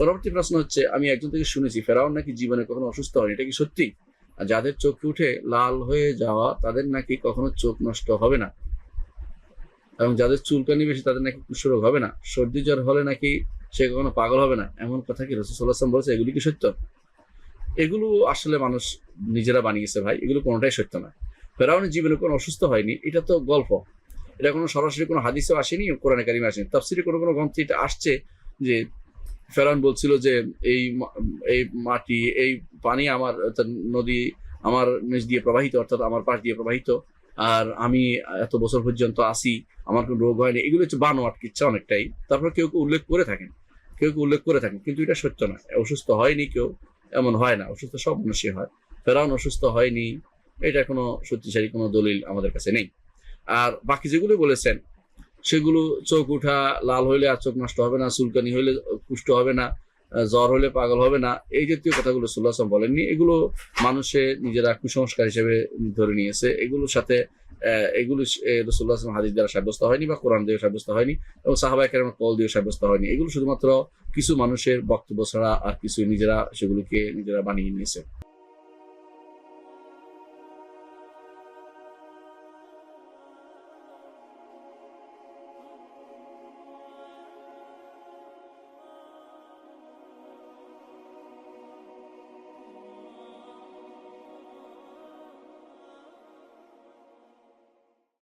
পরবর্তী প্রশ্ন হচ্ছে, আমি একজন থেকে শুনেছি ফেরাউন নাকি জীবনে কখনো অসুস্থ হয়নি, এটা কি সত্যি? আর যাদের চোখ উঠে লাল হয়ে যাওয়া তাদের নাকি কখনো চোখ নষ্ট হবে না, এবং যাদের চুলকানি বেশি তাদের নাকি কুষ্ঠরোগ হবে না, সর্দি জ্বর হলে নাকি সে কখনো পাগল হবে না, এমন কথা কি রাসূল সাল্লাল্লাহু আলাইহি ওয়াসাল্লাম বলেছে? এগুলি কি সত্য? এগুলো আসলে মানুষ নিজেরা বানিয়েছে ভাই, এগুলো কোনোটাই সত্য না। ফেরাউনের জীবনে কোনো অসুস্থ হয়নি, এটা তো গল্প। এটা কোনো সরাসরি কোনো হাদিসেও আসেনি, কোরআনে কারিমে আসেনি। তাফসীরে কোনো কোনো গ্রন্থে এটা আসছে যে ফেরাউন বলছিল যে এই মাটি, এই পানি আমার, অর্থাৎ নদী আমার নিচ দিয়ে প্রবাহিত, অর্থাৎ আমার পাশ দিয়ে প্রবাহিত, আর আমি এত বছর পর্যন্ত আসি, আমার কোনো রোগ হয়নি। এগুলো হচ্ছে বানোয়াট কিচ্ছা অনেকটাই। তারপর কেউ কেউ উল্লেখ করে থাকেন, কিন্তু এটা সত্য না। অসুস্থ হয়নি কেউ, এমন হয় না। অসুস্থ সব মানুষই হয়। ফেরাউন অসুস্থ হয়নি, এটা কোনো শক্তিশালী কোনো দলিল আমাদের কাছে নেই। আর বাকি যেগুলো বলেছেন সেগুলো, চোখ উঠা, লাল হইলে আর চোখ নষ্ট হবে না, চুলকানি হইলে কুষ্ঠ হবে না, জ্বর হলে পাগল হবে না, এই জাতীয় কথাগুলো রাসূলুল্লাহ সাল্লাল্লাহু আলাইহি ওয়াসাল্লাম বলেননি। এগুলো মানুষে নিজেরা কুসংস্কার হিসেবে ধরে নিয়েছে। এগুলোর সাথে এগুলো রাসূলুল্লাহ সাল্লাল্লাহু আলাইহি ওয়াসাল্লাম হাদিস দ্বারা সাব্যস্ত হয়নি বা কোরআন দিয়ে সাব্যস্ত হয়নি এবং সাহাবায়ে কেরামের কওল দিয়ে সাব্যস্ত হয়নি। এগুলো শুধুমাত্র কিছু মানুষের বক্তব্য ছাড়া আর কিছু নিজেরা সেগুলোকে নিজেরা বানিয়ে নিয়েছে।